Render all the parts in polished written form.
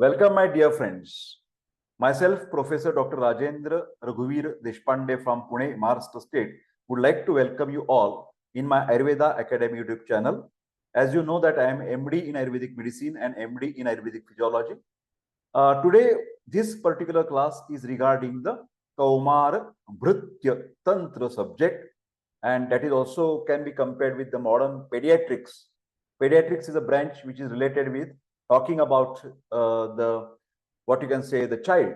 Welcome, my dear friends. Myself, Professor Dr. Rajendra Raghuvir Deshpande from Pune, Maharashtra State, would like to welcome you all in my Ayurveda Academy YouTube channel. As you know that I am MD in Ayurvedic Medicine and MD in Ayurvedic Physiology. Today, this particular class is regarding the Kaumarbhritya tantra subject, and that is also can be compared with the modern pediatrics. Pediatrics is a branch which is related with talking about what you can say the child.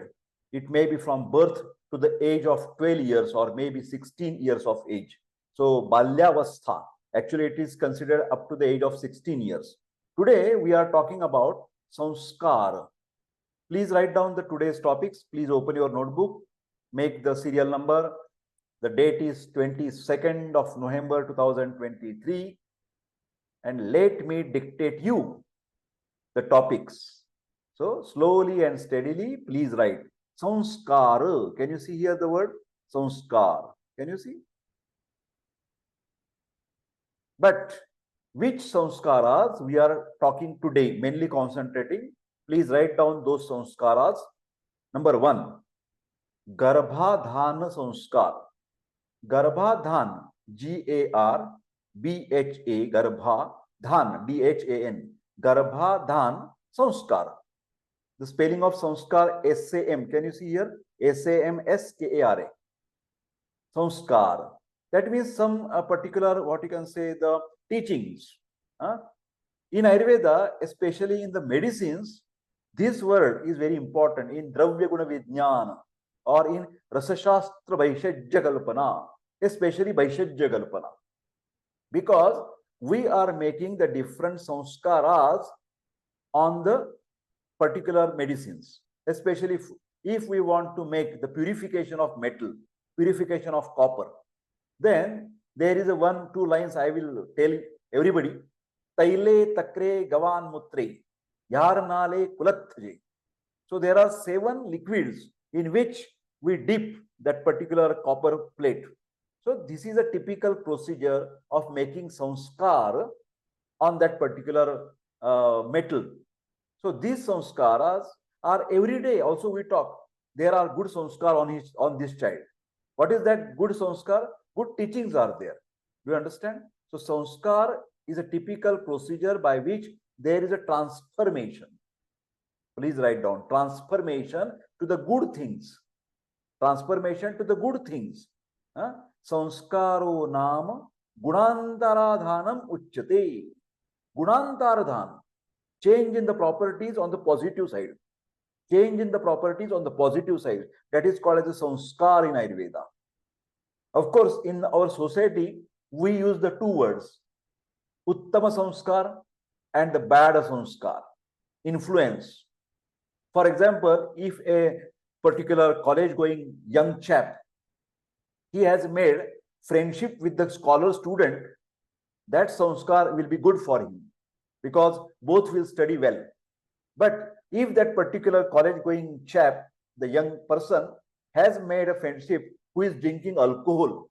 It may be from birth to the age of 12 years or maybe 16 years of age. So balyavastha, actually it is considered up to the age of 16 years. Today we are talking about samskara. Please write down the today's topics. Please open your notebook, make the serial number. The date is 22nd of November 2023. And let me dictate you the topics. So slowly and steadily, please write. Samskara. Can you see here the word? Samskar. Can you see? But which samskaras we are talking today, mainly concentrating? Please write down those samskaras. Number 1, Garbhadhana Samskara. Garbhadhan, Garbha, Garbhadhan, Dhan, Garbhadhan Samskara. The spelling of samskar, S-A-M. Can you see here? S-A-M-S-K-A-R-A. Samskar. That means some particular, what you can say, the teachings. In Ayurveda, especially in the medicines, this word is very important in Dravya Guna Vijnana or in Rasashastra Vaishajya Kalpana, especially Vaishajya Kalpana. Because we are making the different samskaras on the particular medicines, especially if we want to make the purification of metal, purification of copper, then there is a 1-2 lines I will tell everybody. Taile takre gavan mutre, yarnale kulathje. So there are 7 liquids in which we dip that particular copper plate. So this is a typical procedure of making samskar on that particular metal. So these samskaras are every day. Also we talk. There are good samskar on this child. What is that good samskar? Good teachings are there. Do you understand? So samskar is a typical procedure by which there is a transformation. Please write down. Transformation to the good things. Transformation to the good things. Samskaro nama gunantaradhanam uchyate. Gunantaradhanam. Change in the properties on the positive side. Change in the properties on the positive side. That is called as a samskar in Ayurveda. Of course, in our society, we use the 2 words. Uttama samskar and the bad samskar. Influence. For example, if a particular college going young chap, he has made friendship with the scholar student, that samskar will be good for him because both will study well. But if that particular college going chap, the young person, has made a friendship who is drinking alcohol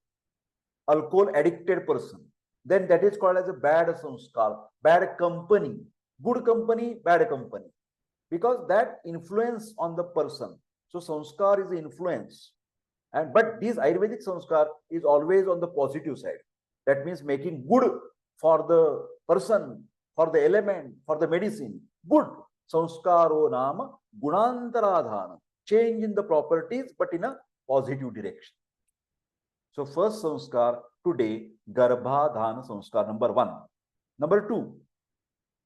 addicted person, then that is called as a bad samskar, bad company. Good company, bad company, because that influence on the person. So samskar is influence, but this Ayurvedic samskar is always on the positive side. That means making good for the person, for the element, for the medicine. Good. Samskaro nama gunantaradhana. Change in the properties, but in a positive direction. So first samskar today, Garbhadhana Samskar, number 1. Number 2,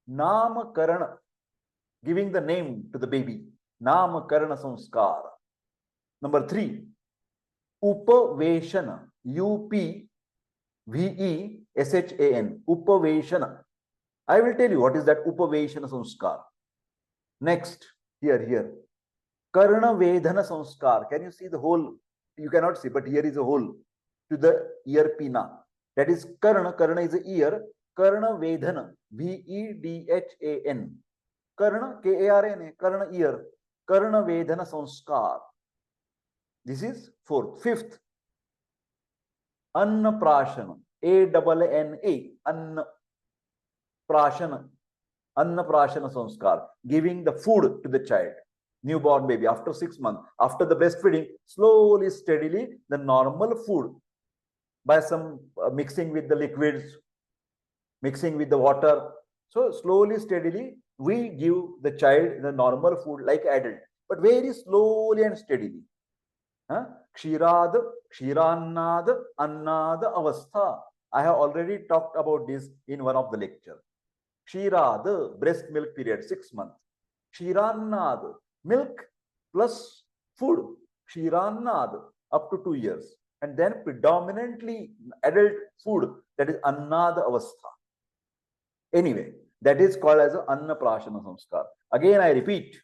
Namakarana, giving the name to the baby. Namakarana Samskar. Number 3, Upaveshana. U-P-V-E-S-H-A-N. Upaveshana. I will tell you what is that Upaveshana Samskar. Next, here. Karnavedana Samskar. Can you see the hole? You cannot see, but here is a hole to the ear pina. That is Karna. Karna is the ear. Karnavedana. V-E-D-H-A-N. Karna, K-A-R-N-A. Karna, ear. Karnavedana Samskar. This is 4th. 5th, Annaprasana. A-double-N-A. Annaprasana. Annaprasana Samskara, giving the food to the child, newborn baby, after 6 months, after the breastfeeding, slowly, steadily, the normal food by some mixing with the liquids, mixing with the water. So slowly, steadily, we give the child the normal food like adult, but very slowly and steadily. Kshirad, Kshirannad, Annad Avastha. I have already talked about this in one of the lecture. Kshirad, breast milk period, 6 months. Kshirannad, milk plus food. Kshirannad, up to 2 years. And then predominantly adult food, that is Annad Avastha. Anyway, that is called as Annaprasana Samskara. Again, I repeat,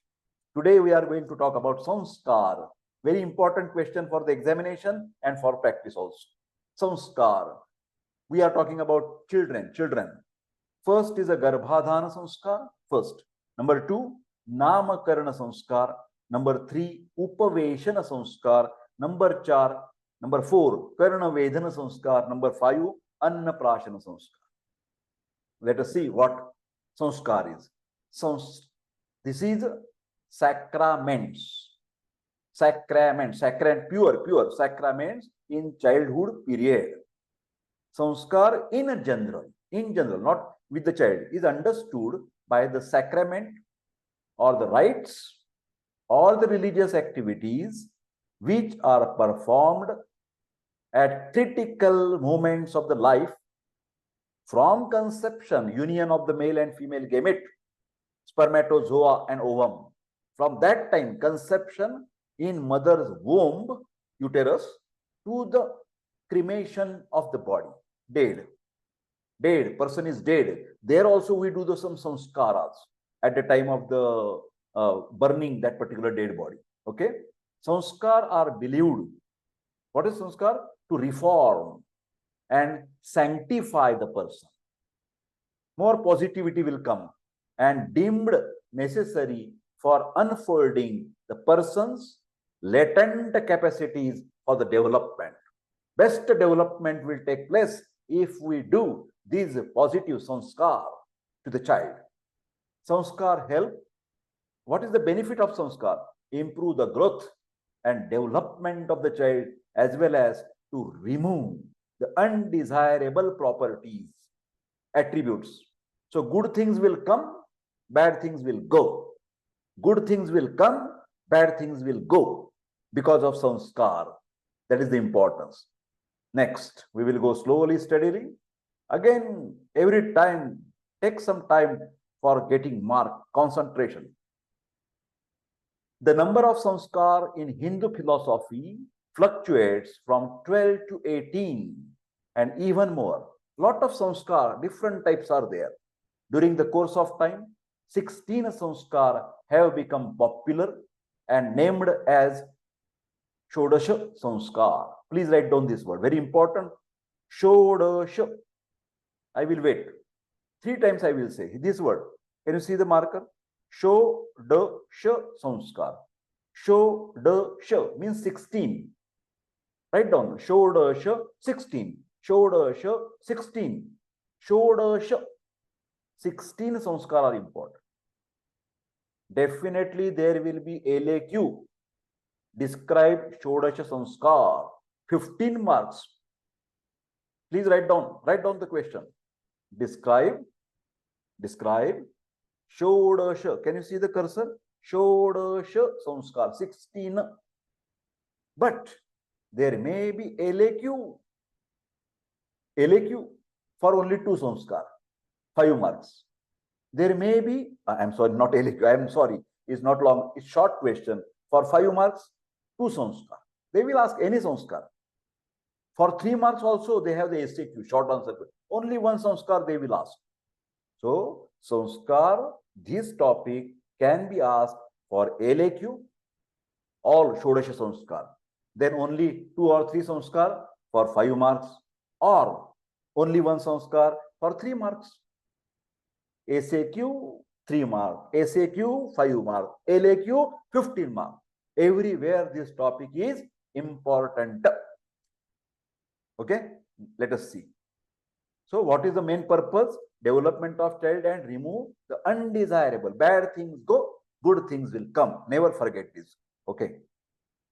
today we are going to talk about Samskara. Very important question for the examination and for practice also. Samskara. We are talking about children. First is a Garbhadhana Samskara. First. Number 2, Namakarana Samskara. Number 3, Upaveshana Samskara. Number 4, Karnavedana Samskara. Number 5, Annaprasana Samskara. Let us see what Samskara is. This is sacraments. Sacrament, pure sacraments in childhood period. Samskar in general, not with the child, is understood by the sacrament or the rites or the religious activities which are performed at critical moments of the life, from conception, union of the male and female gamete, spermatozoa and ovum. From that time, conception in mother's womb, uterus, to the cremation of the body, dead, person is dead. There also we do some samskaras at the time of the burning that particular dead body. Okay, samskar are believed. What is samskar? To reform and sanctify the person. More positivity will come and deemed necessary for unfolding the person's latent capacities for the development. Best development will take place if we do these positive samskar to the child. Samskar help. What is the benefit of samskar? Improve the growth and development of the child, as well as to remove the undesirable properties, attributes. So good things will come, bad things will go. Good things will come, bad things will go because of samskar. That is the importance. Next, we will go slowly, steadily. Again, every time, take some time for getting mark, concentration. The number of samskar in Hindu philosophy fluctuates from 12 to 18 and even more. Lot of samskar, different types are there. During the course of time, 16 samskar have become popular and named as Shodasha Samskar. Please write down this word, very important. Shodasha. I will wait. 3 times I will say this word. Can you see the marker? Shodasha Samskar. Shodasha means 16. Write down. Shodasha 16. Shodasha 16. Shodasha 16 samskar are important. Definitely there will be LAQ. Describe Shodasha Samskar. 15 marks. Please write down the question. Describe Shodasha. Can you see the cursor? Shodasha Samskar, 16. But there may be LAQ for only 2 samskar, 5 marks. There may be, I'm sorry, not LAQ, I'm sorry, it's not long, it's short question. For 5 marks, 2 samskar. They will ask any samskar. For 3 marks also, they have the SAQ, short answer. Only 1 samskar they will ask. So, samskar, this topic can be asked for LAQ, all Shodasha samskar. Then only 2 or 3 samskar for 5 marks, or only 1 samskar for 3 marks. SAQ 3 marks, SAQ 5 marks, LAQ 15 marks. Everywhere this topic is important. Okay, let us see. So what is the main purpose? Development of child and remove the undesirable. Bad things go, good things will come. Never forget this. Okay.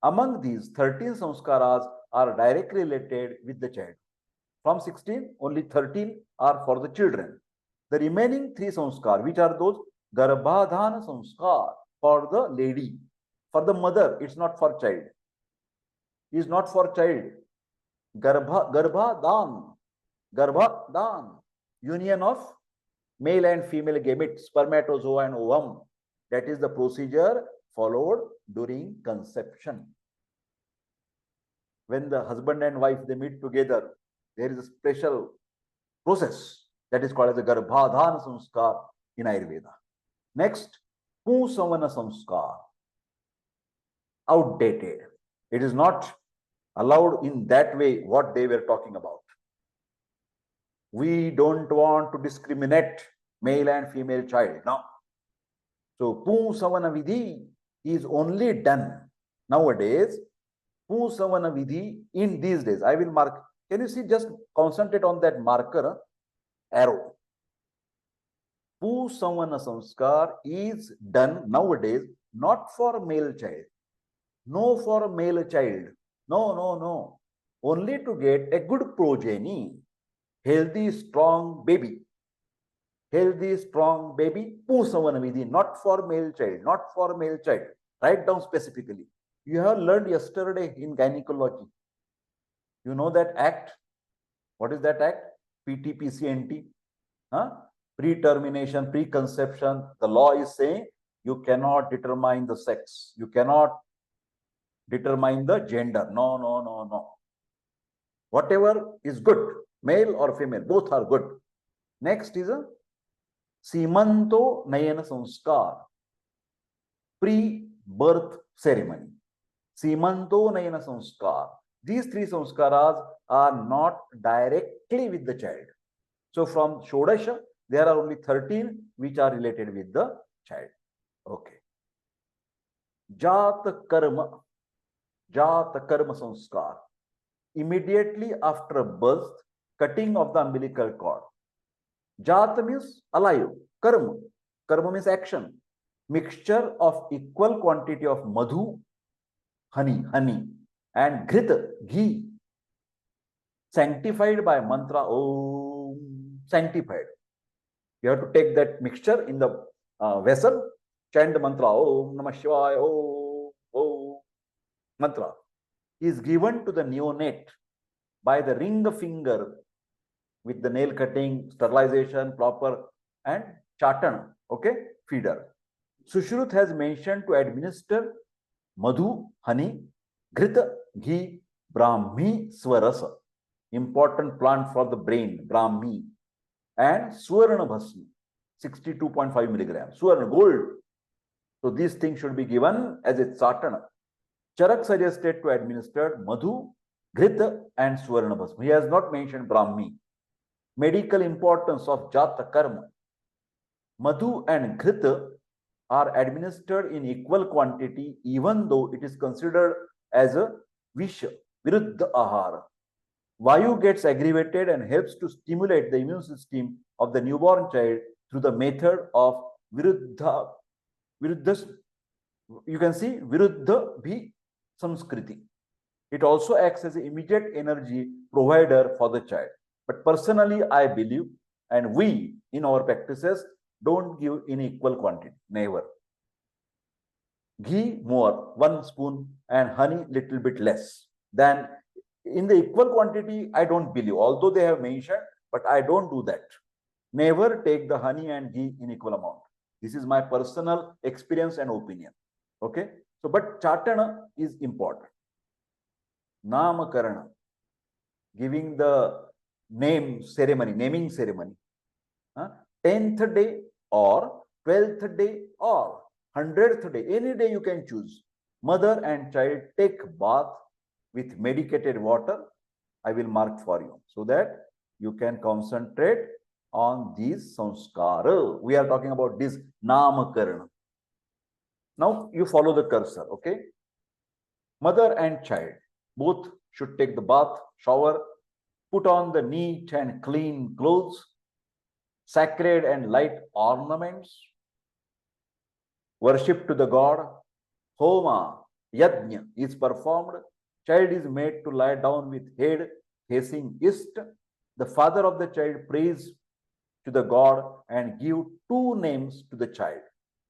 Among these, 13 samskaras are directly related with the child. From 16, only 13 are for the children. The remaining 3 samskar, which are those? Garbhadhana Samskara for the lady. For the mother, it's not for child. It's not for child. Garbhadan. Garbhadan. Union of male and female gametes, spermatozoa and ovum. That is the procedure followed during conception. When the husband and wife, they meet together, there is a special process that is called as the Garbhadhana Samskara in Ayurveda. Next, Pusavana Samskara. Outdated. It is not allowed in that way what they were talking about. We don't want to discriminate male and female child. No. So Pusavana Vidhi is only done nowadays. Pusavana Vidhi in these days. I will mark. Can you see? Just concentrate on that marker arrow. Pusavana Samskar is done nowadays not for male child. No for male child. No. Only to get a good progeny. Healthy, strong baby. Healthy, strong baby. Pusavana Vidhi. Not for male child. Not for male child. Write down specifically. You have learned yesterday in gynecology. You know that act? What is that act? PTPCNT. Huh? Pretermination, preconception. The law is saying you cannot determine the sex. You cannot determine the gender. No. Whatever is good, male or female, both are good. Next is a Simanto Nayana Samskar. Pre-birth ceremony. Simanto Nayana Samskar. These 3 samskaras are not directly with the child. So from Shodasha, there are only 13 which are related with the child. Okay. Jata Karma Samskar. Immediately after birth, cutting of the umbilical cord. Jata means alive. Karma means action. Mixture of equal quantity of madhu, honey, and ghrita, ghee, sanctified by mantra Om, sanctified. You have to take that mixture in the vessel, chant the mantra Om Namah Shivaya, Om, mantra is given to the neonate by the ring finger with the nail cutting, sterilization, proper, and chatana, okay, feeder. Sushruta has mentioned to administer madhu, honey, ghrita, ghee, brahmi, swarasa, important plant for the brain, brahmi, and swarna bhasma, 62.5 milligrams, swarna, gold. So these things should be given as a chatana. Charak suggested to administer madhu, ghrita, and swarna bhasma. He has not mentioned brahmi. Medical importance of jata karma. Madhu and ghrita are administered in equal quantity even though it is considered as a visha, viruddha ahara. Vayu gets aggravated and helps to stimulate the immune system of the newborn child through the method of viruddha, you can see viruddha bhi samskriti. It also acts as an immediate energy provider for the child. But personally, I believe, and we in our practices don't give in equal quantity, never. Ghee more, 1 spoon, and honey little bit less. Then in the equal quantity, I don't believe, although they have mentioned, but I don't do that. Never take the honey and ghee in equal amount. This is my personal experience and opinion. Okay. So, but chatana is important. Namakarana, giving the name ceremony, naming ceremony. 10th day or 12th day or 100th day, any day you can choose. Mother and child take bath with medicated water. I will mark for you so that you can concentrate on these samskara. We are talking about this Namakarana. Now you follow the cursor, okay? Mother and child both should take the bath, shower put on the neat and clean clothes, sacred and light ornaments, worship to the god, homa, yajna is performed, child is made to lie down with head facing east. The father of the child prays to the god and give two names to the child.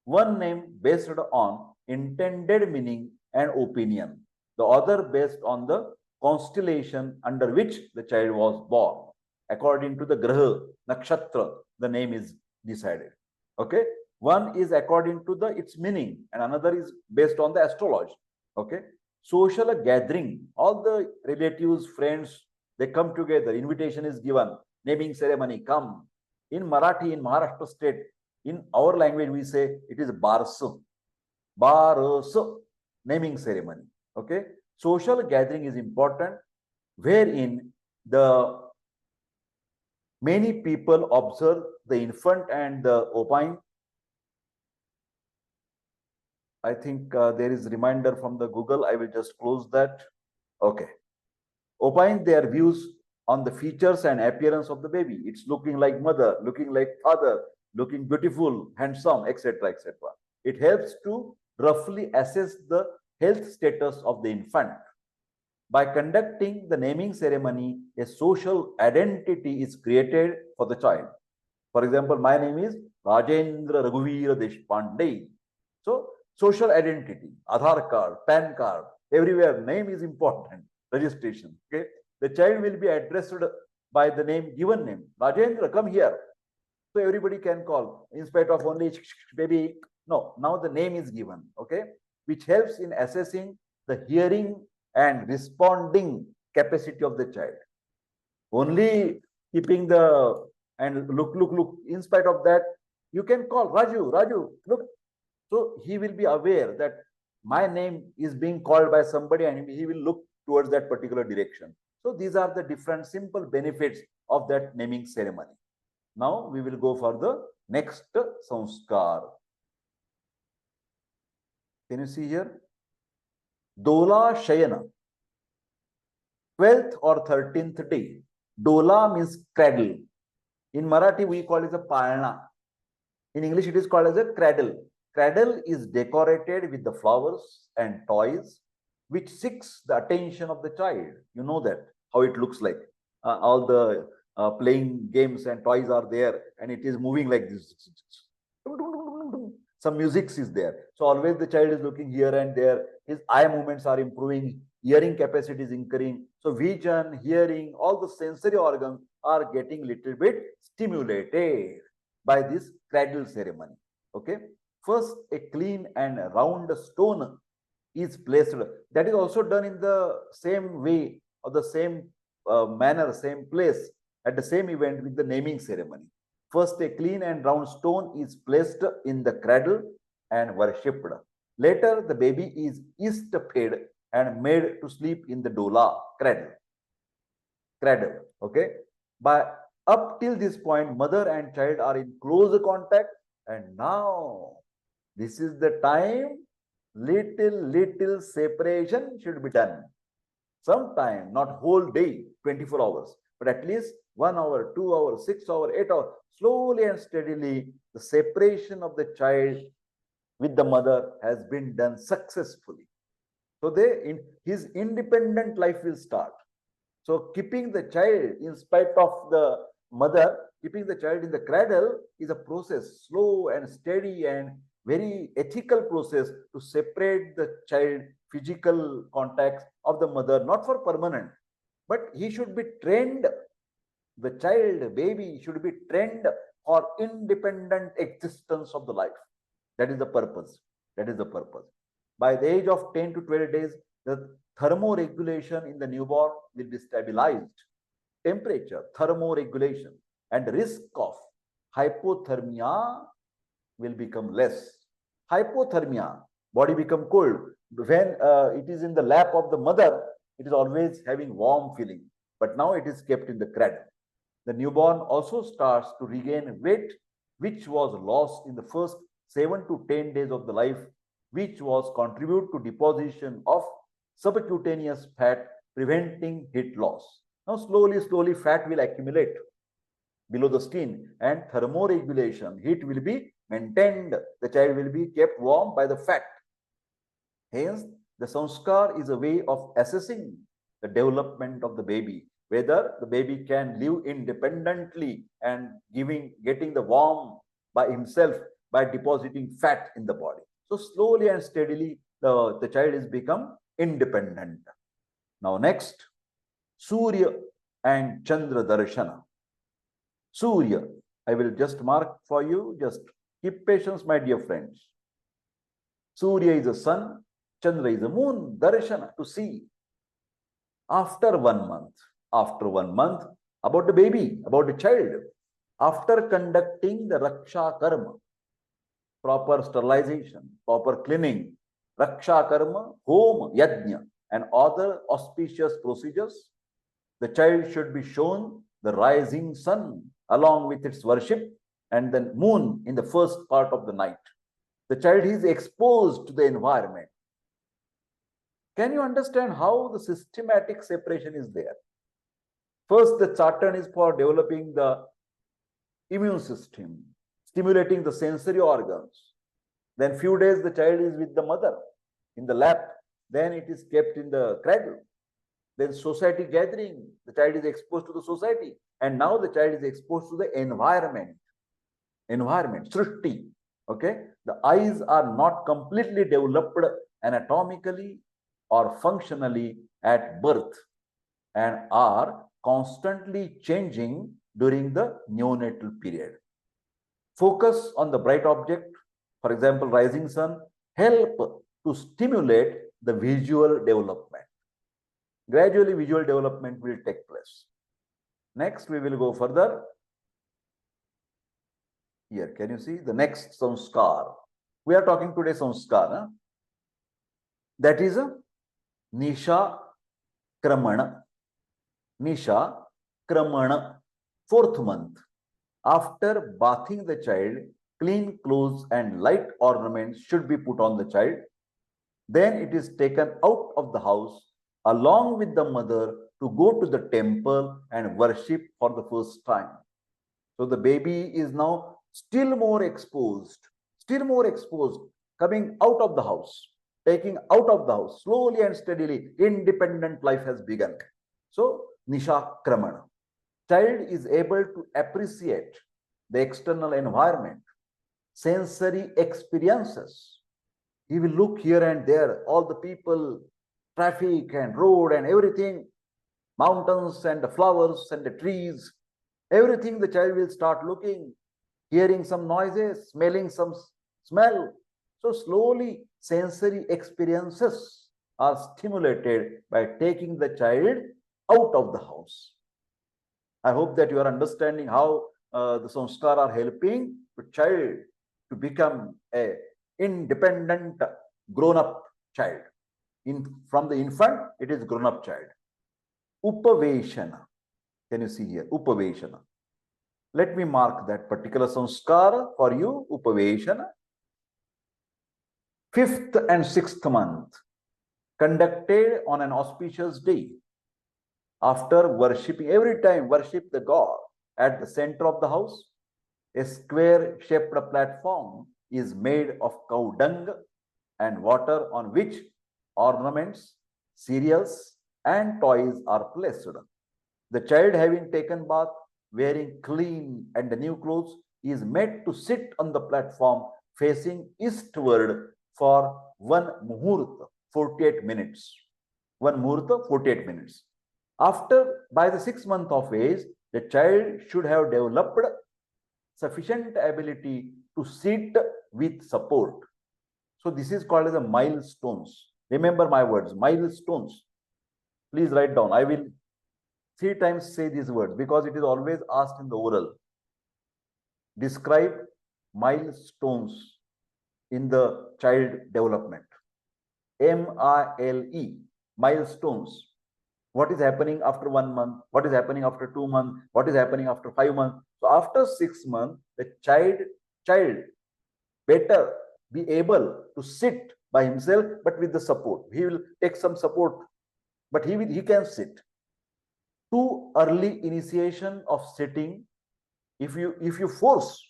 One name based on intended meaning and opinion, the other based on the constellation under which the child was born. According to the graha, nakshatra, the name is decided. Okay, one is according to its meaning, and another is based on the astrology. Okay, social gathering, all the relatives, friends, they come together. Invitation is given. Naming ceremony, come. In Marathi, in Maharashtra state, in our language, we say it is Barsu. Barsu, naming ceremony. Okay. Social gathering is important, wherein the many people observe the infant and the opine. I think there is reminder from the Google. I will just close that. Okay. Opine their views on the features and appearance of the baby. It's looking like mother, looking like father, looking beautiful, handsome, etc., etc. It helps to roughly assess the health status of the infant. By conducting the naming ceremony, a social identity is created for the child. For example, my name is Rajendra Raghuvira Deshpande. So, social identity, Aadhaar card, PAN card, everywhere name is important, registration. Okay, the child will be addressed by the name, given name. Rajendra, come here. So everybody can call in spite of only baby. No, now the name is given. Okay, which helps in assessing the hearing and responding capacity of the child. Only keeping the and look. In spite of that, you can call Raju, look. So he will be aware that my name is being called by somebody, and he will look towards that particular direction. So these are the different simple benefits of that naming ceremony. Now we will go for the next samskar. Can you see here? Dola Shayana, 12th or 13th day. Dola means cradle. In Marathi, we call it a palna. In English, it is called as a cradle. Cradle is decorated with the flowers and toys, which seeks the attention of the child. You know that, how it looks like. All the playing games and toys are there, and it is moving like this. Some music is there. So always the child is looking here and there. His eye movements are improving. Hearing capacity is increasing. So vision, hearing, all the sensory organs are getting little bit stimulated by this cradle ceremony. Okay. First, a clean and round stone is placed. That is also done in the same way or the same manner, same place at the same event with the naming ceremony. First, a clean and round stone is placed in the cradle and worshipped. Later, the baby is fed and made to sleep in the dola, cradle. Okay. But up till this point, mother and child are in close contact, and now this is the time little separation should be done. Sometime, not whole day, 24 hours, but at least 1 hour, 2 hours, 6 hours, 8 hours, slowly and steadily, the separation of the child with the mother has been done successfully. So his independent life will start. So keeping the child in spite of the mother, keeping the child in the cradle is a process, slow and steady and very ethical process to separate the child physical contacts of the mother, not for permanent, but he should be trained. The child, baby should be trained for independent existence of the life. That is the purpose. By the age of 10 to 12 days, the thermoregulation in the newborn will be stabilized. Temperature, thermoregulation, and risk of hypothermia will become less. Hypothermia, body become cold. When it is in the lap of the mother, it is always having warm feeling. But now it is kept in the cradle. The newborn also starts to regain weight, which was lost in the first 7 to 10 days of the life, which was contribute to deposition of subcutaneous fat, preventing heat loss. Now slowly fat will accumulate below the skin and thermoregulation, heat will be maintained. The child will be kept warm by the fat. Hence, the sanskar is a way of assessing the development of the baby, whether the baby can live independently and getting the warmth by himself by depositing fat in the body. So slowly and steadily, the child is become independent. Now next, Surya and Chandra Darshana. Surya, I will just mark for you, just keep patience, my dear friends. Surya is the sun, Chandra is the moon, Darshana, to see. After 1 month, about the baby, about the child, after conducting the Raksha Karma, proper sterilization, proper cleaning, Raksha Karma, Home, Yajna, and other auspicious procedures, the child should be shown the rising sun along with its worship and the moon in the first part of the night. The child is exposed to the environment. Can you understand how the systematic separation is there? First, the Saturn is for developing the immune system, stimulating the sensory organs. Then few days the child is with the mother in the lap. Then it is kept in the cradle. Then society gathering, the child is exposed to the society. And now the child is exposed to the environment, srishti. Okay? The eyes are not completely developed anatomically or functionally at birth and are constantly changing during the neonatal period. Focus on the bright object, for example, rising sun, help to stimulate the visual development. Gradually, visual development will take place. Next, we will go further. Here, can you see the next sanskar? We are talking today sanskar. Huh? That is a Nisha Kramana. Nisha Kramana. 4th month. After bathing the child, clean clothes and light ornaments should be put on the child. Then it is taken out of the house along with the mother to go to the temple and worship for the first time. So the baby is now still more exposed, coming out of the house, taking out of the house, slowly and steadily, independent life has begun. So, Nisha Kramana. Child is able to appreciate the external environment, sensory experiences. He will look here and there, all the people, traffic and road and everything, mountains and the flowers and the trees, everything the child will start looking, hearing some noises, smelling some smell. So slowly sensory experiences are stimulated by taking the child out of the house. I hope that you are understanding how the sanskar are helping the child to become a independent grown-up child. From the infant, it is grown-up child. Upaveshana. Can you see here? Upaveshana. Let me mark that particular sanskar for you. Upaveshana. 5th and 6th month. Conducted on an auspicious day. After worshipping, every time worship the god. At the center of the house, a square-shaped platform is made of cow dung and water on which ornaments, cereals, and toys are placed. The child, having taken bath, wearing clean and new clothes, is made to sit on the platform facing eastward for 1 muhurta, 48 minutes. 1 muhurta, 48 minutes. After, by the 6th month of age, the child should have developed sufficient ability to sit with support. So this is called as a milestones. Remember my words, milestones. Please write down. I will 3 times say these words because it is always asked in the oral. Describe milestones in the child development. M-I-L-E, milestones. What is happening after 1 month? What is happening after 2 months? What is happening after 5 months? So after 6 months, the child better be able to sit by himself, but with the support. He will take some support, but he can sit. Too early initiation of sitting, if you force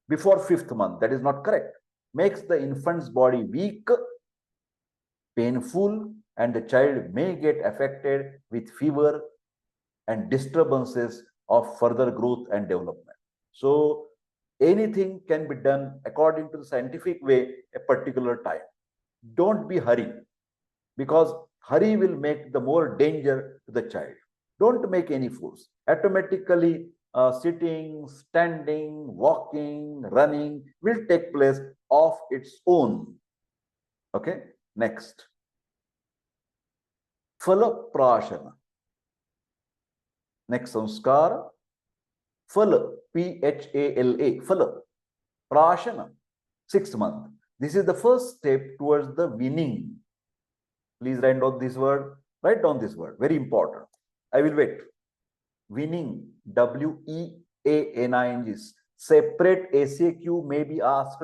before 5th month, that is not correct. Makes the infant's body weak, painful, and the child may get affected with fever and disturbances of further growth and development. So anything can be done according to the scientific way a particular time. Don't be hurry, because hurry will make the more danger to the child. Don't make any force. Automatically, sitting, standing, walking, running will take place of its own. Okay, next. Phalaprashana. Next samskara. Phala, Phala, Phala. Prashana, 6th month. This is the first step towards the weaning. Please write down this word. Write down this word. Very important. I will wait. Weaning. W-E-A-N-I-N-G. Separate SAQ may be asked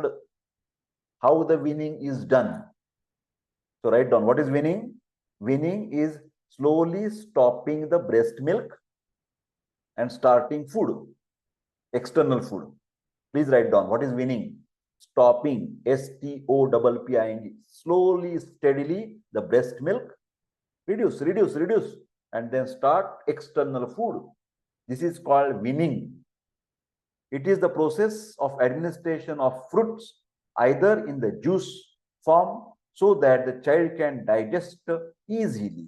how the weaning is done. So write down. What is weaning? Weaning is slowly stopping the breast milk and starting food, external food. Please write down. What is weaning? Stopping, S-T-O-P-P-I-N-G. Slowly, steadily, the breast milk, reduce, and then start external food. This is called weaning. It is the process of administration of fruits, either in the juice form, so that the child can digest easily.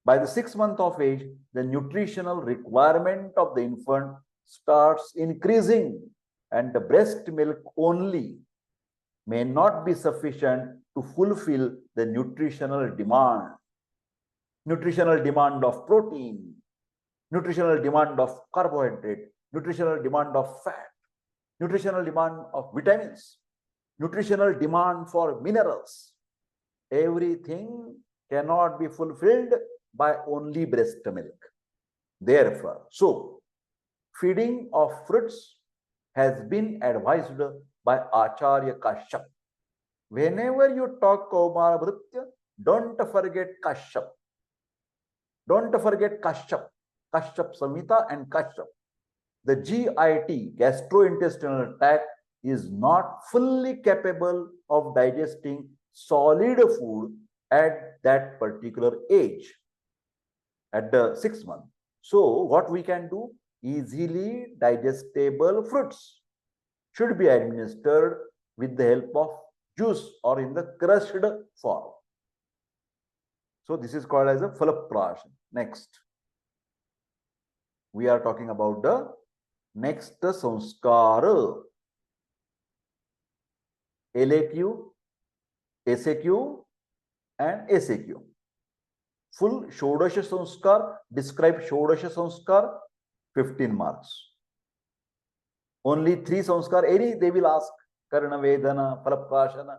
By the 6th month of age, the nutritional requirement of the infant starts increasing, and the breast milk only may not be sufficient to fulfill the nutritional demand. Nutritional demand of protein, nutritional demand of carbohydrate, nutritional demand of fat, nutritional demand of vitamins, nutritional demand for minerals. Everything cannot be fulfilled by only breast milk. Therefore, so feeding of fruits has been advised by Acharya Kashyap. Whenever you talk Kaumarbhritya, don't forget Kashyap. Don't forget Kashyap. Kashyap Samhita and Kashyap. The GIT, gastrointestinal tract, is not fully capable of digesting solid food at that particular age, at the 6th month. So what we can do? Easily digestible fruits should be administered with the help of juice or in the crushed form. So this is called as a phalaprashana. Next, we are talking about the next samskara. LAQ, SAQ and SAQ. Full Shodasha Samskar, describe Shodasha Samskar, 15 marks. Only 3 Samskar, any they will ask, Karnavedana, Upaveshana.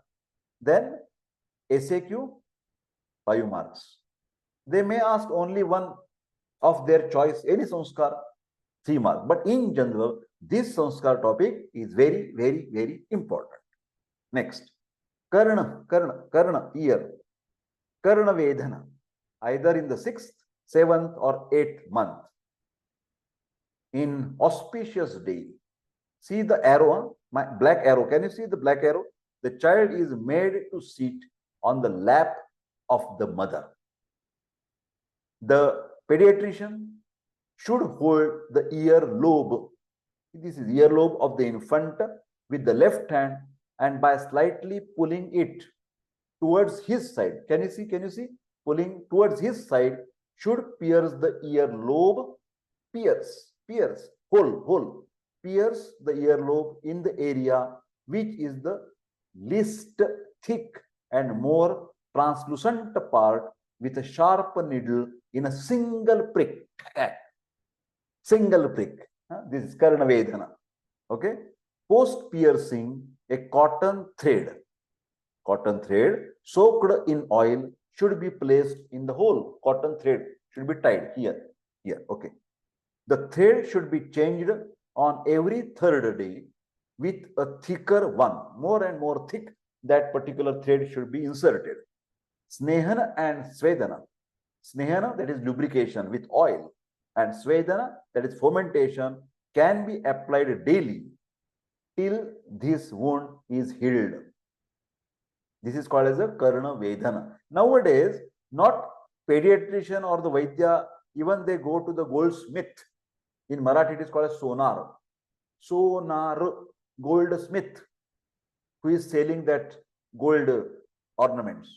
Then SAQ, 5 marks. They may ask only one of their choice, any Samskar, 3 marks. But in general, this Samskar topic is very, very, very important. Next, Karna, ear. Karnavedana, either in the 6th, 7th or 8th month. In auspicious day, see the arrow, my black arrow. Can you see the black arrow? The child is made to sit on the lap of the mother. The pediatrician should hold the ear lobe. This is ear lobe of the infant with the left hand, and by slightly pulling it towards his side. Can you see? Can you see? Pulling towards his side should pierce the ear lobe. Pierce, pierce the earlobe in the area which is the least thick and more translucent part with a sharp needle in a single prick. Single prick. This is Karnavedana. Okay. Post piercing, a cotton thread soaked in oil should be placed in the hole. Cotton thread should be tied here. Okay. The thread should be changed on every 3rd day with a thicker one. More and more thick, that particular thread should be inserted. Snehana and Svedana. Snehana, that is lubrication with oil, and Svedana, that is fermentation, can be applied daily till this wound is healed. This is called as a Karnavedana. Nowadays, not pediatrician or the Vaidya, even they go to the goldsmith. In Marathi, it is called as sonar. Sonar, goldsmith, who is selling that gold ornaments.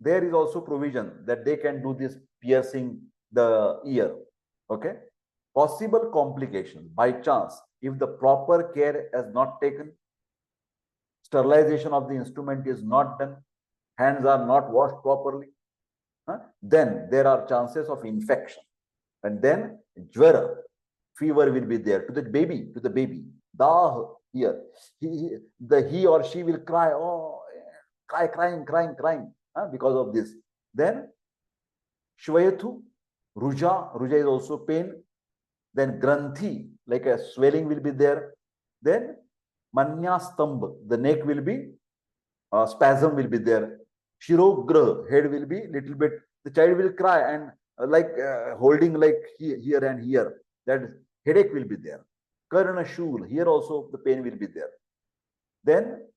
There is also provision that they can do this piercing the ear. Okay. Possible complications by chance, if the proper care is not taken, sterilization of the instrument is not done, hands are not washed properly, then there are chances of infection. And then jvara, fever will be there to the baby, Dah here. He or she will cry, oh, crying, because of this. Then Shvayathu, Ruja is also pain. Then Granthi, like a swelling will be there. Then Manyastambha, the neck will be, spasm will be there. Shirograha, head will be little bit, the child will cry and holding like here and here. That headache will be there. Karnashul, here also the pain will be there. Then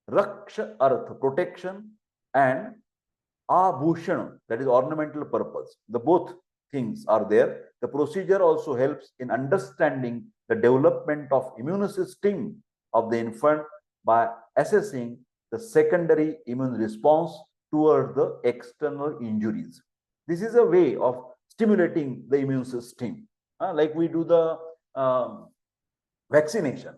Raksha Artha, protection, and Abhushan, that is ornamental purpose. The both things are there. The procedure also helps in understanding the development of immune system of the infant by assessing the secondary immune response towards the external injuries. This is a way of stimulating the immune system, like we do the vaccination.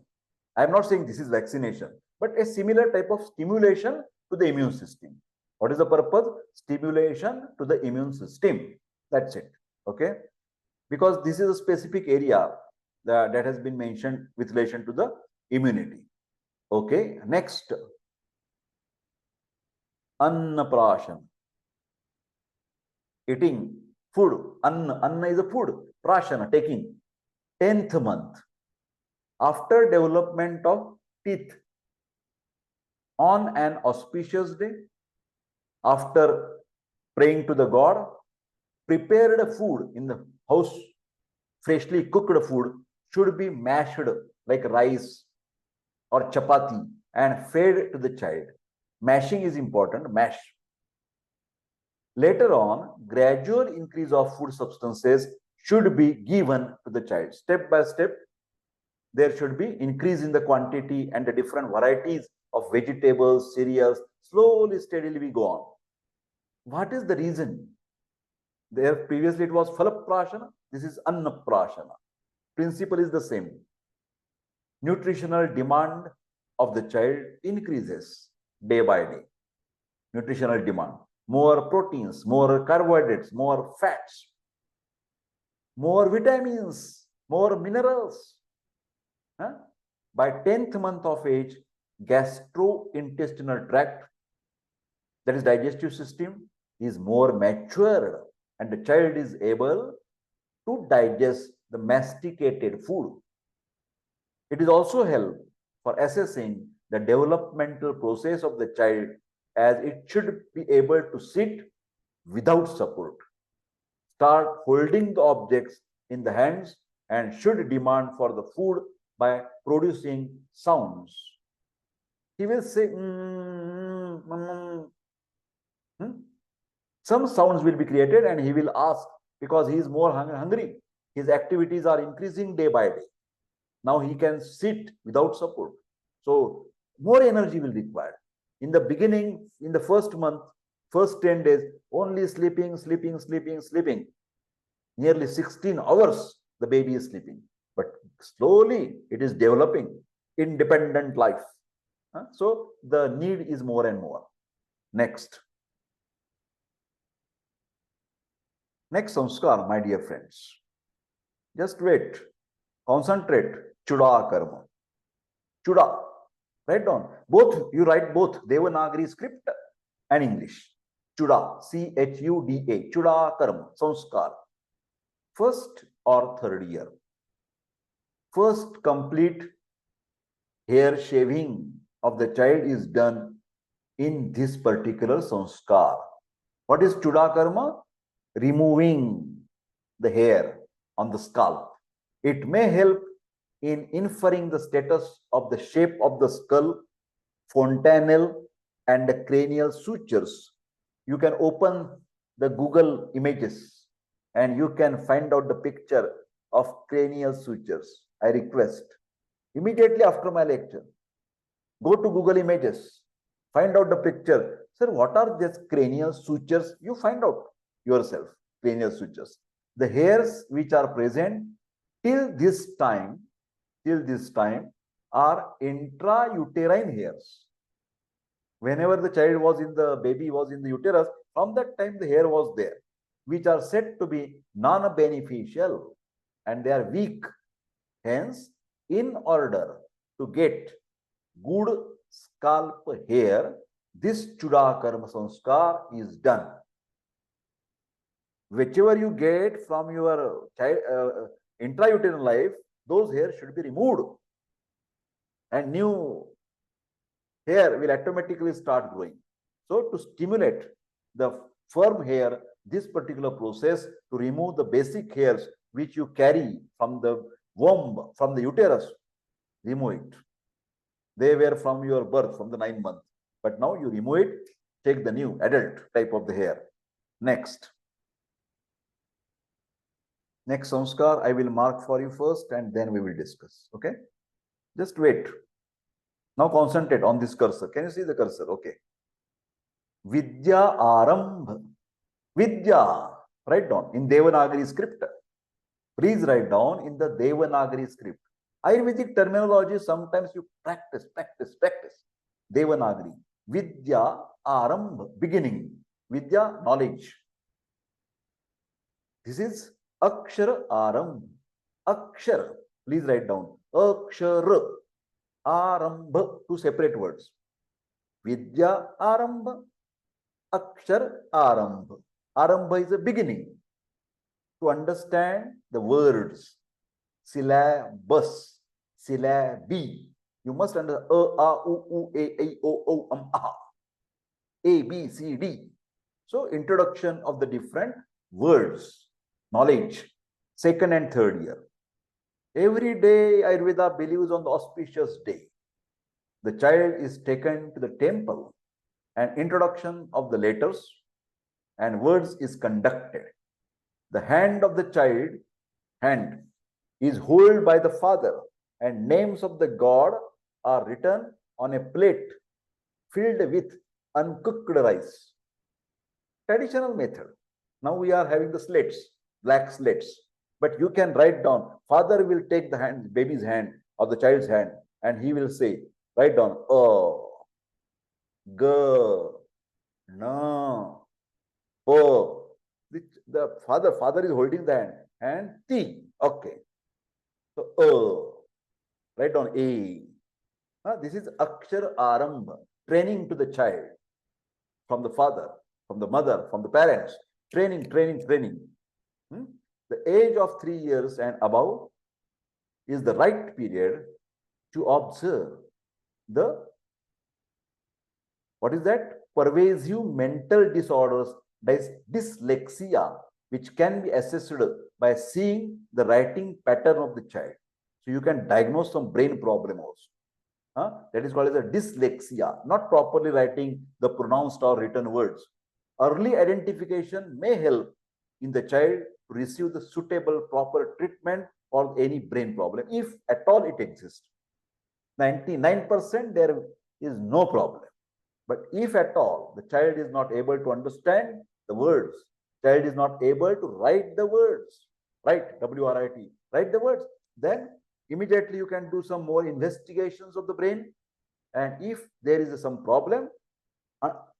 I am not saying this is vaccination, but a similar type of stimulation to the immune system. What is the purpose? Stimulation to the immune system. That's it. Okay. Because this is a specific area that has been mentioned with relation to the immunity. Okay. Next. Annaprasana. Eating food. Anna is a food. Prashana, taking. 10th month. After development of teeth. On an auspicious day. After praying to the God, prepared food in the house, freshly cooked food should be mashed like rice or chapati and fed to the child. Mashing is important, mash. Later on, gradual increase of food substances should be given to the child. Step by step, there should be increase in the quantity and the different varieties of vegetables, cereals. Slowly, steadily we go on. What is the reason? There previously it was Phalaprashana, this is Annaprasana. Principle is the same. Nutritional demand of the child increases day by day. Nutritional demand. More proteins, more carbohydrates, more fats, more vitamins, more minerals. By 10th month of age, gastrointestinal tract, that is digestive system, is more matured and the child is able to digest the masticated food. It is also help for assessing the developmental process of the child, as it should be able to sit without support, start holding the objects in the hands, and should demand for the food by producing sounds. He will say, Some sounds will be created and he will ask, because he is more hungry. His activities are increasing day by day. Now he can sit without support. So more energy will be required. In the beginning, in the first month, first 10 days, only sleeping. Nearly 16 hours the baby is sleeping. But slowly it is developing independent life. So the need is more and more. Next samskar, my dear friends. Just wait. Concentrate. Chuda karma. Chuda. Write down. Both, you write both Devanagari script and English. Chuda. C-H-U-D-A. Chuda karma. Samskar. First or third year. First complete hair shaving of the child is done in this particular samskar. What is Chuda karma? removing the hair on the scalp. It may help in inferring the status of the shape of the skull, fontanelle, and the cranial sutures. You can open the Google images and you can find out the picture of cranial sutures. I request immediately after my lecture, go to Google images, find out the picture. Sir, what are these cranial sutures? You find out yourself, cranial sutures. The hairs which are present till this time are intrauterine hairs. Whenever the child was in the baby was in the uterus, from that time the hair was there, which are said to be non-beneficial and they are weak. Hence, in order to get good scalp hair, this Chudakarma Samskar is done. Whichever you get from your child intrauterine life, those hairs should be removed and new hair will automatically start growing. So to stimulate the firm hair, this particular process to remove the basic hairs which you carry from the womb, from the uterus, remove it. They were from your birth, from the 9 months. But now you remove it, take the new adult type of the hair. Next Samskar, I will mark for you first and then we will discuss. Okay? Just wait. Now concentrate on this cursor. Can you see the cursor? Okay. Vidya Arambh. Vidya. Write down in Devanagari script. Please write down in the Devanagari script. Ayurvedic terminology, sometimes you practice. Devanagari. Vidya Arambh. Beginning. Vidya, knowledge. This is Akshara Arambh. Akshara. Please write down. Akshara. Arambha, two separate words. Vidya Arambha, Akshar Arambha. Arambha is a beginning. To understand the words, syllabus, syllabi, you must understand A, A, U, A, I, O, A, A, B, C, D. So, introduction of the different words, knowledge, second and third year. Every day, Ayurveda believes on the auspicious day. The child is taken to the temple and introduction of the letters and words is conducted. The hand of the child, hand, is held by the father and names of the god are written on a plate filled with uncooked rice. Traditional method. Now we are having the slates, black slates. But you can write down, father will take the hand, baby's hand or the child's hand and he will say, write down, G, Na, O. The father is holding the hand and T. Okay. So, write down A. This is Akshar Arambha, training to the child from the father, from the mother, from the parents. Training. The age of 3 years and above is the right period to observe the, what is that? Pervasive mental disorders, dyslexia, which can be assessed by seeing the writing pattern of the child. So you can diagnose some brain problem also. That is called as a dyslexia, not properly writing the pronounced or written words. Early identification may help in the child to receive the suitable proper treatment for any brain problem, if at all it exists. 99% there is no problem. But if at all the child is not able to understand the words, child is not able to write the words, write, W-R-I-T, write the words, then immediately you can do some more investigations of the brain. And if there is some problem,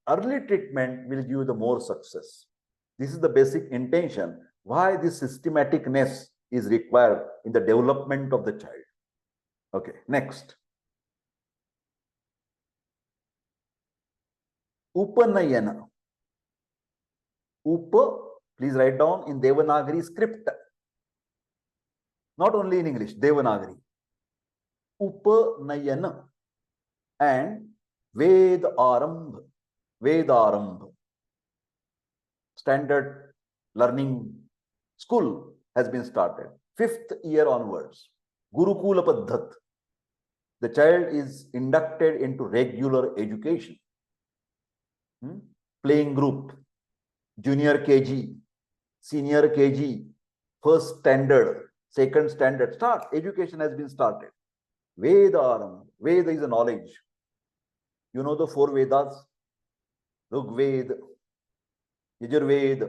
early treatment will give the more success. This is the basic intention why this systematicness is required in the development of the child. Okay, next. Upanayana. Please write down in Devanagari script. Not only in English, Devanagari. Upanayana and Vedarambha. Standard learning school has been started. 5th year onwards, Gurukula Paddhat. The child is inducted into regular education. Playing group, junior KG, senior KG, first standard, second standard. Start. Education has been started. Veda. Veda is a knowledge. You know the 4 Vedas? Rigveda, Yajurveda,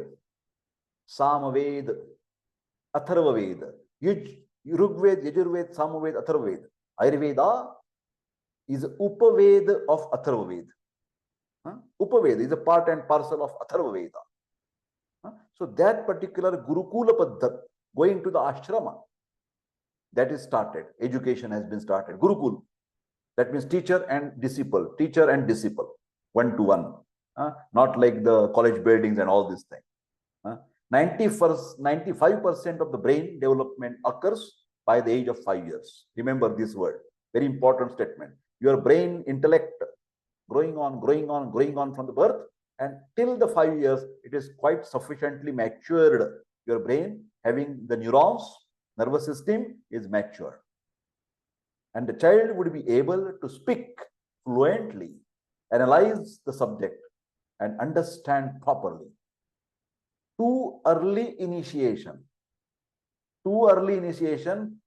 Samaveda, Atharvaveda. Rigveda, Yajurveda, Samaveda, Atharvaveda. Ayurveda is Upaveda of Atharvaveda. Upaveda is a part and parcel of Atharvaveda. So that particular Gurukula Paddhat, going to the ashrama, that is started. Education has been started. Gurukul. That means teacher and disciple, 1-to-1. Not like the college buildings and all these things. 95% of the brain development occurs by the age of 5 years. Remember this word. Very important statement. Your brain intellect growing on from the birth, and till the 5 years, it is quite sufficiently matured. Your brain, having the neurons, nervous system is mature. And the child would be able to speak fluently, analyze the subject, and understand properly. Too early initiation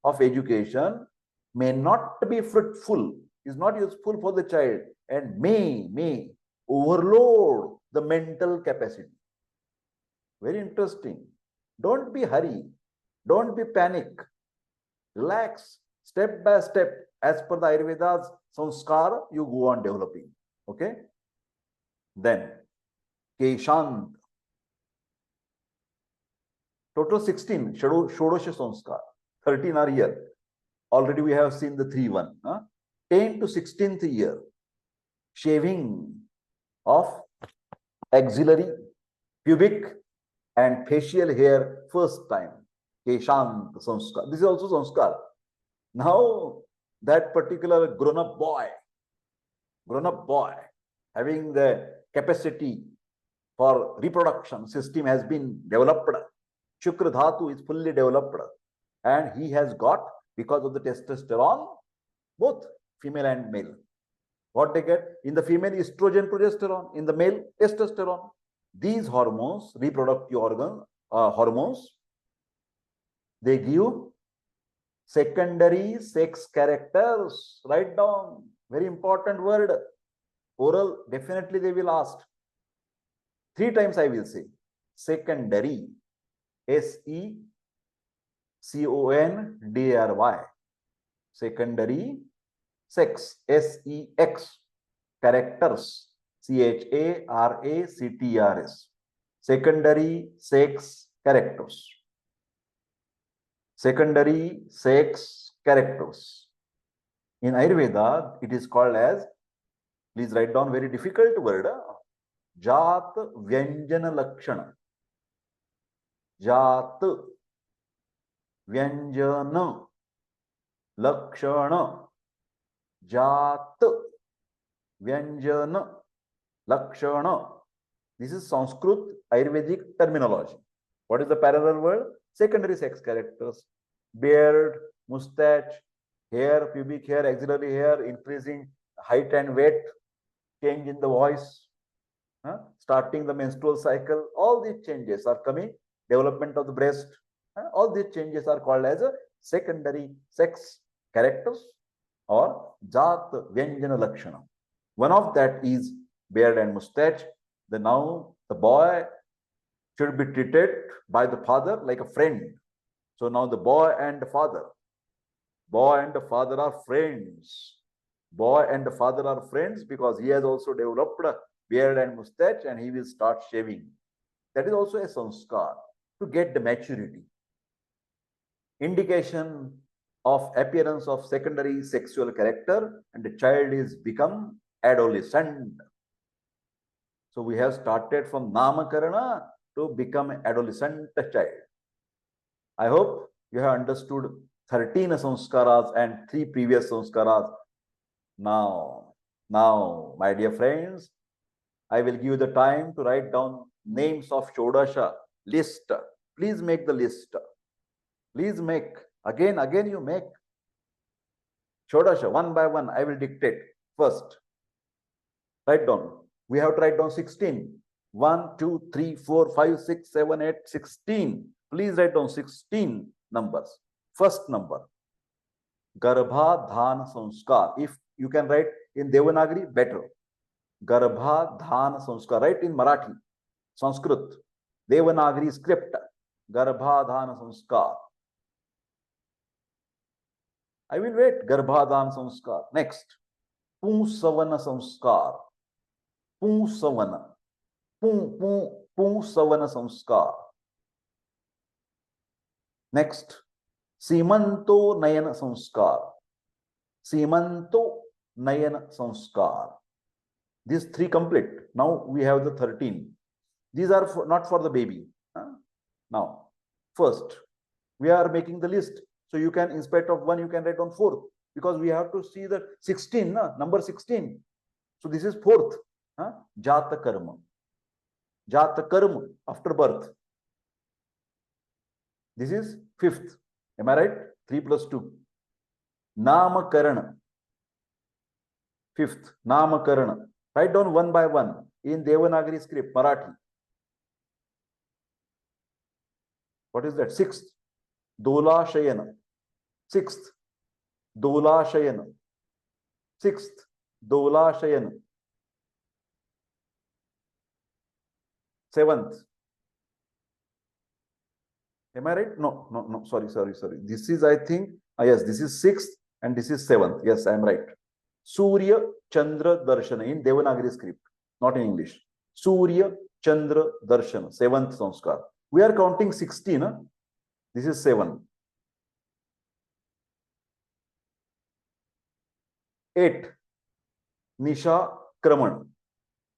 of education may not be fruitful, is not useful for the child, and may overload the mental capacity. Very interesting. Don't be hurry. Don't be panic. Relax. Step by step. As per the Ayurveda's Samskara, you go on developing. Okay? Then, Keshant. Total 16. Shodosha Samskara. 13 are here. Already we have seen the 3-1. 10 to 16th year. Shaving of axillary, pubic and facial hair first time. Keshant Samskara. This is also Samskara. Now, that particular grown-up boy having the capacity for reproduction system has been developed. Shukra Dhatu is fully developed, and he has got, because of the testosterone, both female and male. What they get? In the female, estrogen, progesterone. In the male, testosterone. These hormones, reproductive organ hormones, they give secondary sex characters. Write down. Very important word. Oral, definitely they will ask. 3 times I will say. Secondary. SECONDRY. Secondary sex. SEX. Characters. CHARACTRS. Secondary sex characters. Secondary sex characters. In Ayurveda, it is called as, please write down very difficult word, Jat Vyanjana Lakshana. Jat Vyanjana Lakshana. Jat Vyanjana Lakshana. This is Sanskrit Ayurvedic terminology. What is the parallel word? Secondary sex characters. Beard, mustache, hair, pubic hair, axillary hair, increasing height and weight, change in the voice, starting the menstrual cycle. All these changes are coming. Development of the breast. All these changes are called as a secondary sex characters or Jat Vyanjana Lakshana. One of that is beard and mustache. Now the boy should be treated by the father like a friend. So now the boy and the father are friends. Boy and the father are friends because he has also developed a beard and mustache, and he will start shaving. That is also a sanskar to get the maturity. Indication of appearance of secondary sexual character, and the child is become adolescent. So we have started from Namakarana to become an adolescent child. I hope you have understood 13 samskaras and 3 previous samskaras. Now, my dear friends, I will give you the time to write down names of Shodasha list. Please make the list. Please make. Again you make. Shodasha, one by one, I will dictate. First, write down. We have to write down 16. 1, 2, 3, 4, 5, 6, 7, 8, 16. Please write down 16 numbers. First number, Garbhadhana Samskara. If you can write in Devanagari, better. Garbhadhana Samskara. Write in Marathi, Sanskrit, Devanagari script. Garbhadhana Samskara. I will wait. Garbhadhana Samskara. Next, Pusavana Samskara. Pusavana. Pusavana Samskara. Next, Simanto Nayana Samskara. Simanto Nayana Samskara. These 3 complete. Now we have the 13. These are not for the baby. Now, first, we are making the list. So you can, in spite of 1, you can write on 4th. Because we have to see the 16, number 16. So this is 4th. Jata Karma. Jata Karma, after birth. This is 5th. Am I right? 3 plus 2. Namakarana. 5th. Namakarana. Write down one by one in Devanagari script, Marathi. What is that? 6th. Dola Shayana. 6th. Dola Shayana. 6th. Dola Shayana. 7th. Am I right? No. Sorry. This is, I think, yes, this is 6th and this is 7th. Yes, I am right. Surya Chandra Darshana in Devanagari script, not in English. Surya Chandra Darshana, 7th Samskar. We are counting 16. This is 7. 8. Nisha Kraman.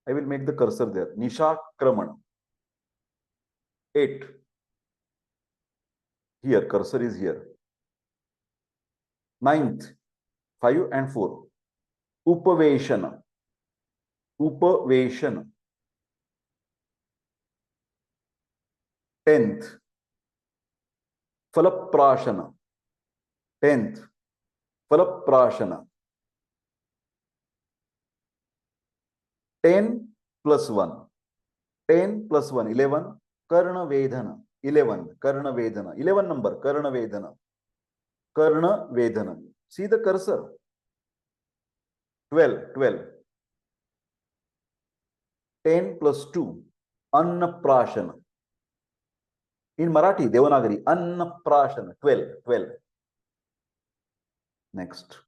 I will make the cursor there. Nisha Kraman. 8. Here, cursor is here. 9th, 5 and 4. Upaveshana. Upaveshana. 10th. Phalaprashana. 10th. Phalaprashana. 10 plus 1. 10 plus 1. 11. Karnavedana. 11. Karnavedana. 11 number. Karnavedana. Karnavedana. See the cursor. 12. 10 plus 2. Annaprasana. In Marathi, Devanagari, Annaprasana. 12. Next.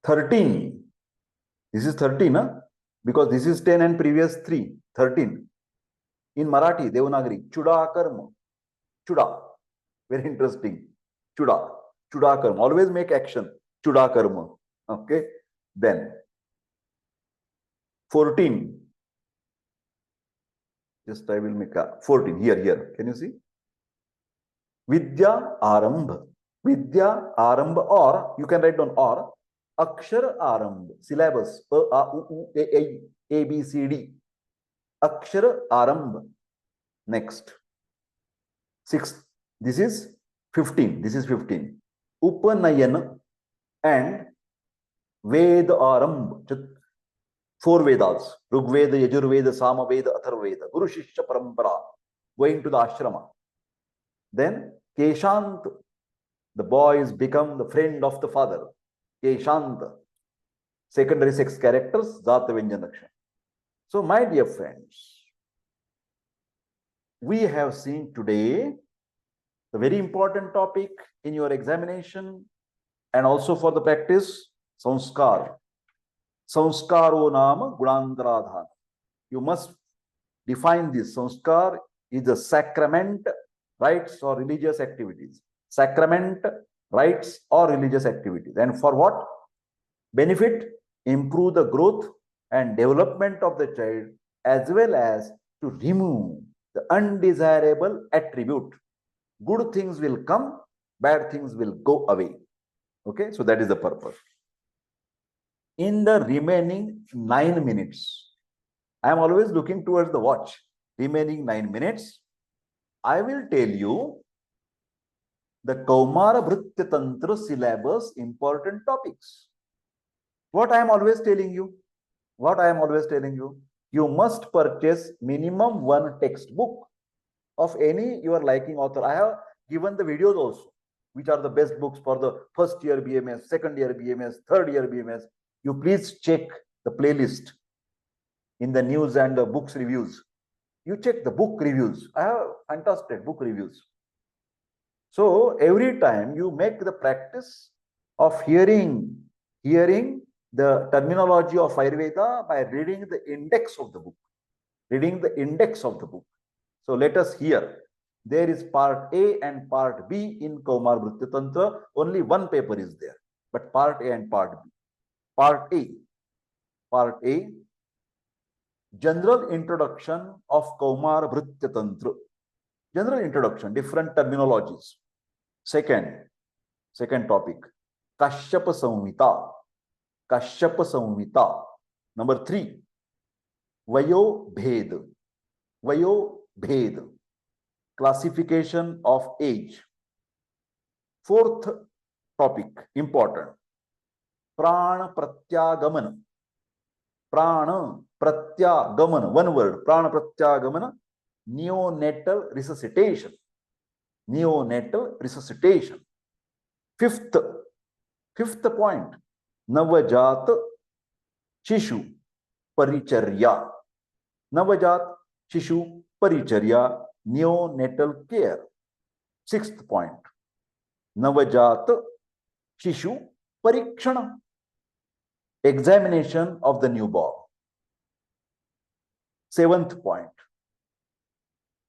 13. This is 13, because this is 10 and previous 3. 13. In Marathi, Devanagari, Chuda Karma. Chuda. Very interesting. Chuda. Chuda Karma. Always make action. Chuda Karma. Okay. Then 14. Just I will make a 14. Here. Can you see? Vidya Arambha. Vidya Arambha, or you can write down or Akshara Arambha. Syllabus. A, U, U, A, B, C, D. Akshara Arambha. Next. 6th. This is 15. Upanayana and Veda Arambha. 4 Vedas. Rigveda, Yajurveda, Samaveda, Atharveda. Guru Shishya Parampara. Going to the ashrama. Then Keshant. The boys become the friend of the father. Keshant. Secondary 6 characters. Zata Vyanjanaksha. So my dear friends, we have seen today the very important topic in your examination and also for the practice, Samskar. Samskaro nama gunantaradhana. You must define this. Samskar is the sacrament, rites or religious activities. Sacrament, rites or religious activities. And for what? Benefit, improve the growth and development of the child, as well as to remove the undesirable attribute. Good things will come, bad things will go away. Okay, so that is the purpose. In the remaining 9 minutes, I am always looking towards the watch. Remaining 9 minutes, I will tell you the Kaumarbhritya Tantra syllabus important topics. What I am always telling you? What I am always telling you? You must purchase minimum one textbook of any your liking author. I have given the videos also, which are the best books for the first year BMS, second year BMS, third year BMS. You please check the playlist in the news and the books reviews. You check the book reviews. I have fantastic book reviews. So every time you make the practice of hearing the terminology of Ayurveda by reading the index of the book. Reading the index of the book. So let us hear. There is part A and part B in Kaumarbhritya Tantra. Only one paper is there. But part A and part B. Part A. Part A. General introduction of Kaumarbhritya Tantra. General introduction, different terminologies. Second topic, Kashyapa Samhita. Kashyapa Samhita. Number 3, Vayo Bhed. Vayo Bhed. Classification of age. Fourth topic, important, Prana Pratyagamana. Prana Pratyagamana. One word, Prana Pratyagamana. Neonatal resuscitation. Neonatal resuscitation. Fifth point, Navajat Shishu Paricharya. Navajat Shishu Paricharya, neonatal care. Sixth point, Navajat Shishu Parikshana, examination of the newborn. Seventh point,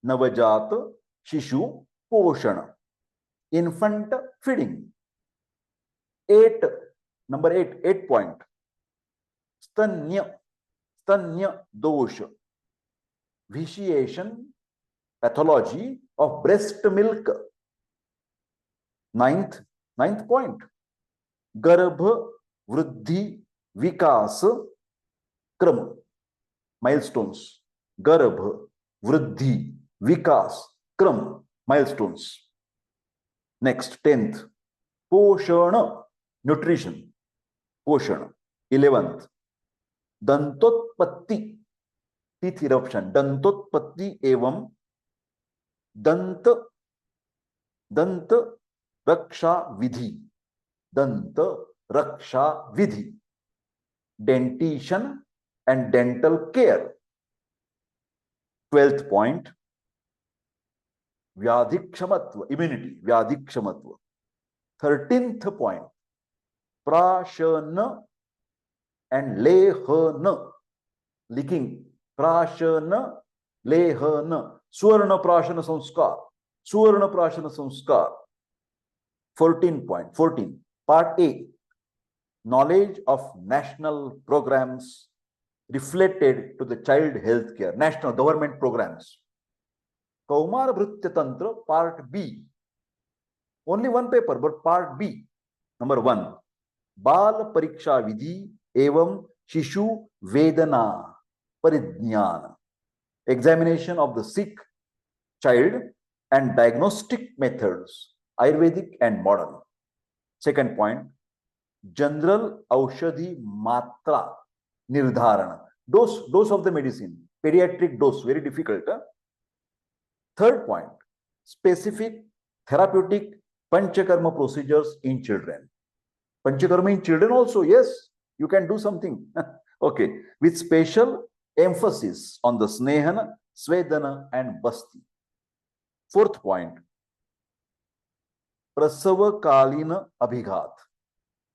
Navajat Shishu Poshana, infant feeding. Number 8 point, Stanya Dosha, vitiation, pathology of breast milk. Ninth point, Garbhadhana Samskara, milestones. Garbhadhana Samskara, milestones. Next, 10th, Poshana, nutrition. Poshana. 11th, Dantotpatti, teeth eruption. Dantotpatti evam Dant Raksha Vidhi. Dant Raksha Vidhi. Dentition and dental care. 12th point, Vyadhikshamatva, immunity. Vyadhikshamatva. 13th point, Prashana and Lehana, licking. Prashana, Lehana, Swarna Prashana Samskara. Swarna Prashana Samskara. 14 point, part A, knowledge of national programs reflected to the child health care, national government programs. Kaumarbhritya Tantra, part B. Only one paper, but part B. Number 1, Bal Pariksha Vidhi evam Shishu Vedana Parijnana, examination of the sick child and diagnostic methods, Ayurvedic and modern. Second point, general Aushadhi Matra Nirdharana, dose of the medicine, pediatric dose, very difficult. Third point, specific therapeutic Panchakarma procedures in children. Panchakarma in children also, yes, you can do something. Okay, with special emphasis on the Snehana, Svedana and Basti. Fourth point, Prasava Kalina Abhighat.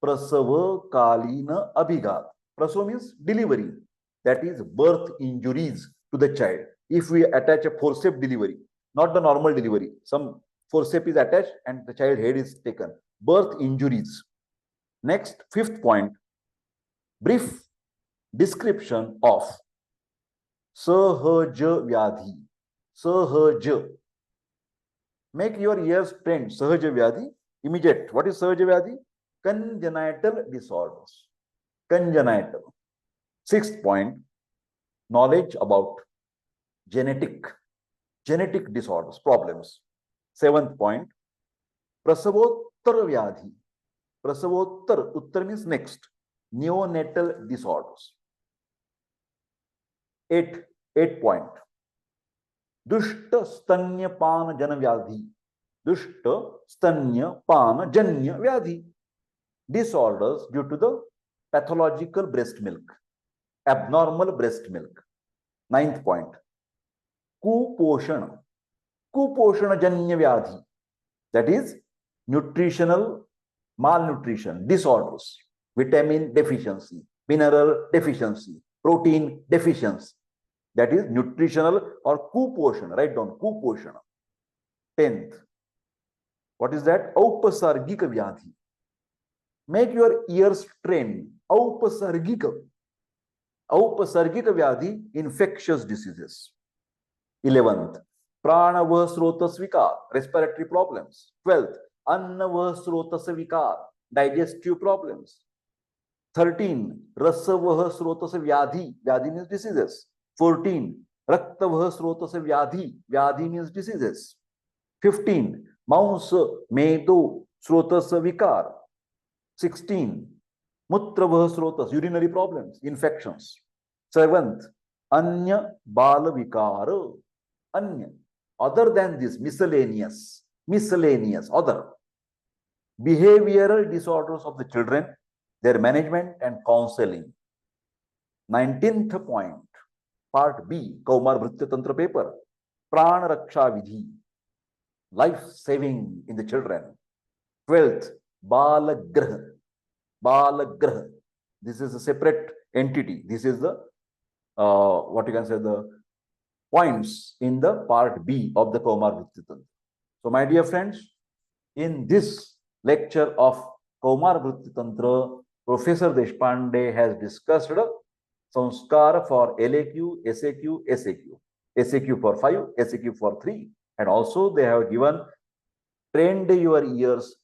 Prasava Kalina Abhighat. Prasava means delivery, that is birth injuries to the child. If we attach a forceps delivery, not the normal delivery, some forceps is attached and the child head is taken. Birth injuries. Next, fifth point, brief description of Sahaja Vyadhi. Sahaja. Make your ears trained. Sahaja Vyadhi, immediate. What is Sahaja Vyadhi? Congenital disorders. Congenital. Sixth point, knowledge about genetic genetic disorders, problems. 7th point, Prasavottar Vyadhi. Prasavottar, Uttar means next. Neonatal disorders. 8th point, Dushta Stanya Pan Jana Vyadhi. Dushta Stanya Pan Janya Vyadhi. Disorders due to the pathological breast milk, abnormal breast milk. 9th point, Kuposhana. Kuposhana Janya Vyadhi. That is nutritional malnutrition disorders, vitamin deficiency, mineral deficiency, protein deficiency. That is nutritional or kuposhana. Write down kuposhana. 10th, what is that? Aupasargika Vyadhi. Make your ears train. Aupasargika. Aupasargika Vyadhi, infectious diseases. 11th, Pranavah Srotas Vikar, respiratory problems. 12th, Annavah Srotas Vikar, digestive problems. 13, Rasavah Srotas Vyadhi, Vyadhi means diseases. 14, Raktavah Srotas Vyadhi, Vyadhi means diseases. 15, Maunsa Medo Srotas Vikar. 16, Mutravah Srotas, urinary problems, infections. 7th, Anya Bala Vikara, Anya, other than this, miscellaneous, other. Behavioral disorders of the children, their management and counseling. 19th point, part B, Kaumarbhritya Tantra paper, Prana Raksha Vidhi, life saving in the children. 12th, Balagrah. Balagrah. This is a separate entity. This is the, what you can say, the points in the part B of the Kaumarbhritya Tantra. So, my dear friends, in this lecture of Kaumarbhritya Tantra, Professor Deshpande has discussed Samskara for LAQ, SAQ, SAQ. SAQ for 5, SAQ for 3. And also they have given, trained your ears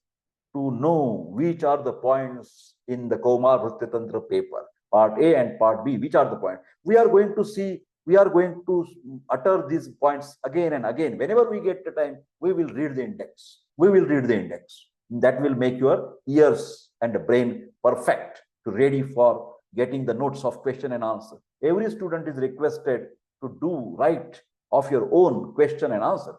to know which are the points in the Kaumarbhritya Tantra paper, part A and part B, which are the points. We are going to see, we are going to utter these points again and again. Whenever we get the time, we will read the index. We will read the index. That will make your ears and the brain perfect to ready for getting the notes of question and answer. Every student is requested to do write of your own question and answer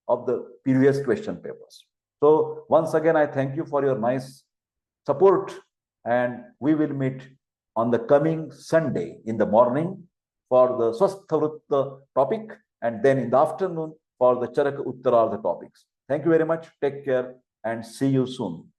of the previous question papers. So once again, I thank you for your nice support, and we will meet on the coming Sunday in the morning for the Swasthavritta topic, and then in the afternoon for the Charaka Uttarartha topics. Thank you very much. Take care and see you soon.